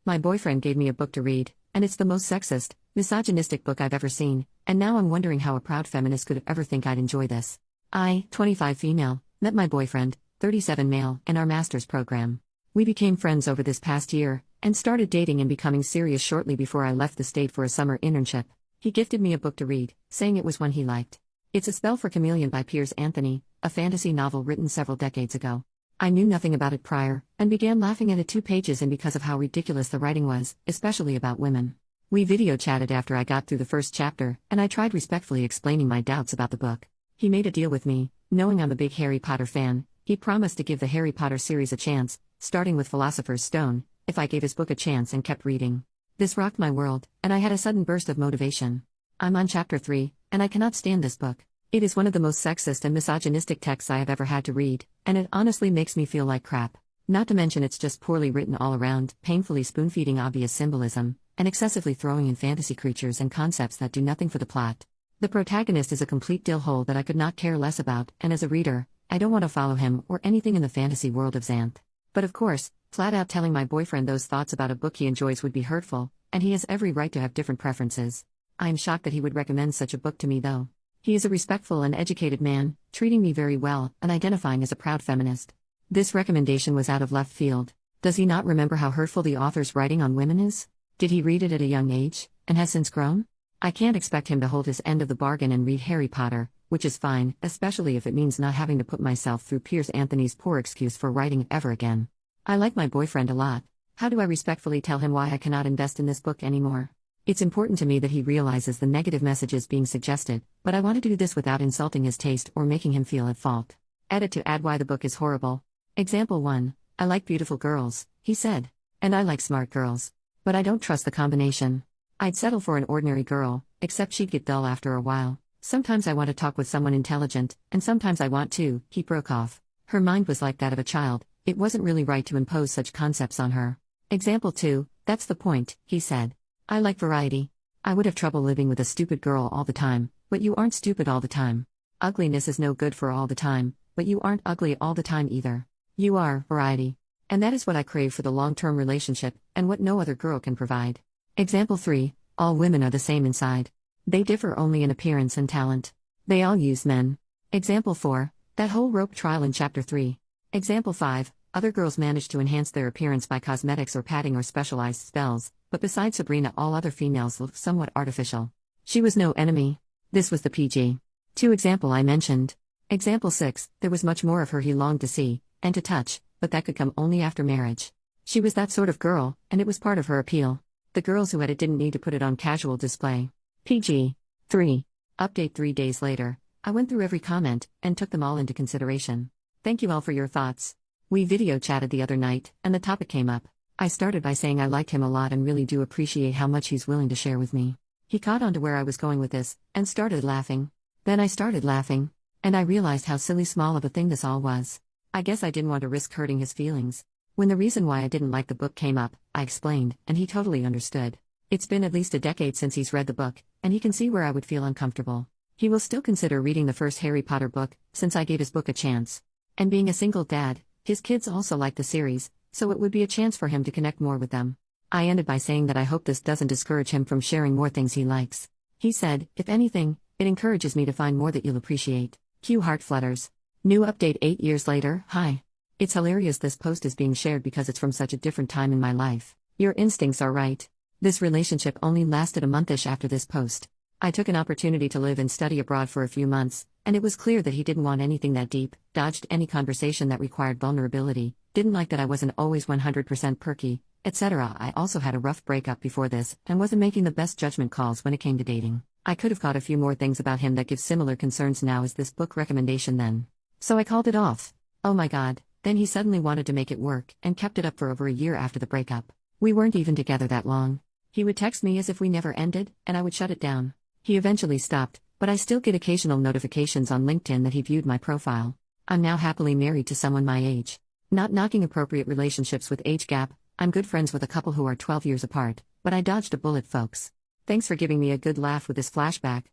My boyfriend gave me a book to read, and it's the most sexist, misogynistic book I've ever seen, and now I'm wondering how a proud feminist could ever think I'd enjoy this. I, 25 female, met my boyfriend, 37 male, in our master's program. We became friends over this past year, and started dating and becoming serious shortly before I left the state for a summer internship. He gifted me a book to read, saying it was one he liked. It's A Spell for Chameleon by Piers Anthony, a fantasy novel written several decades ago. I knew nothing about it prior, and began laughing at it 2 pages in because of how ridiculous the writing was, especially about women. We video chatted after I got through the first chapter, and I tried respectfully explaining my doubts about the book. He made a deal with me, knowing I'm a big Harry Potter fan. He promised to give the Harry Potter series a chance, starting with Philosopher's Stone, if I gave his book a chance and kept reading. This rocked my world, and I had a sudden burst of motivation. I'm on chapter 3, and I cannot stand this book. It is one of the most sexist and misogynistic texts I have ever had to read, and it honestly makes me feel like crap. Not to mention it's just poorly written all around, painfully spoon-feeding obvious symbolism, and excessively throwing in fantasy creatures and concepts that do nothing for the plot. The protagonist is a complete dillhole that I could not care less about, and as a reader, I don't want to follow him or anything in the fantasy world of Xanth. But of course, flat out telling my boyfriend those thoughts about a book he enjoys would be hurtful, and he has every right to have different preferences. I am shocked that he would recommend such a book to me though. He is a respectful and educated man, treating me very well, and identifying as a proud feminist. This recommendation was out of left field. Does he not remember how hurtful the author's writing on women is? Did he read it at a young age, and has since grown? I can't expect him to hold his end of the bargain and read Harry Potter, which is fine, especially if it means not having to put myself through Piers Anthony's poor excuse for writing ever again. I like my boyfriend a lot. How do I respectfully tell him why I cannot invest in this book anymore? It's important to me that he realizes the negative messages being suggested, but I want to do this without insulting his taste or making him feel at fault. Edit to add why the book is horrible. Example 1. I like beautiful girls, he said. And I like smart girls. But I don't trust the combination. I'd settle for an ordinary girl, except she'd get dull after a while. Sometimes I want to talk with someone intelligent, and sometimes I want to, he broke off. Her mind was like that of a child, it wasn't really right to impose such concepts on her. Example 2. That's the point, he said. I like variety. I would have trouble living with a stupid girl all the time, but you aren't stupid all the time. Ugliness is no good for all the time, but you aren't ugly all the time either. You are variety. And that is what I crave for the long-term relationship, and what no other girl can provide. Example 3. All women are the same inside. They differ only in appearance and talent. They all use men. Example 4. That whole rope trial in chapter 3. Example 5. Other girls manage to enhance their appearance by cosmetics or padding or specialized spells, but besides Sabrina all other females look somewhat artificial. She was no enemy. This was the PG. 2 example I mentioned. Example 6, there was much more of her he longed to see, and to touch, but that could come only after marriage. She was that sort of girl, and it was part of her appeal. The girls who had it didn't need to put it on casual display. PG. 3. Update 3 days later. I went through every comment, and took them all into consideration. Thank you all for your thoughts. We video chatted the other night, and the topic came up. I started by saying I liked him a lot and really do appreciate how much he's willing to share with me. He caught on to where I was going with this, and started laughing. Then I started laughing. And I realized how silly small of a thing this all was. I guess I didn't want to risk hurting his feelings. When the reason why I didn't like the book came up, I explained, and he totally understood. It's been at least a decade since he's read the book, and he can see where I would feel uncomfortable. He will still consider reading the first Harry Potter book, since I gave his book a chance. And being a single dad, his kids also like the series, so it would be a chance for him to connect more with them. I ended by saying that I hope this doesn't discourage him from sharing more things he likes. He said, if anything, it encourages me to find more that you'll appreciate. Cue heart flutters. New update 8 years later. Hi. It's hilarious this post is being shared because it's from such a different time in my life. Your instincts are right. This relationship only lasted a monthish after this post. I took an opportunity to live and study abroad for a few months, and it was clear that he didn't want anything that deep, dodged any conversation that required vulnerability, didn't like that I wasn't always 100% perky, etc. I also had a rough breakup before this, and wasn't making the best judgment calls when it came to dating. I could have caught a few more things about him that give similar concerns now as this book recommendation then. So I called it off. Oh my god, then he suddenly wanted to make it work, and kept it up for over a year after the breakup. We weren't even together that long. He would text me as if we never ended, and I would shut it down. He eventually stopped, but I still get occasional notifications on LinkedIn that he viewed my profile. I'm now happily married to someone my age. Not knocking appropriate relationships with age gap, I'm good friends with a couple who are 12 years apart, but I dodged a bullet, folks. Thanks for giving me a good laugh with this flashback.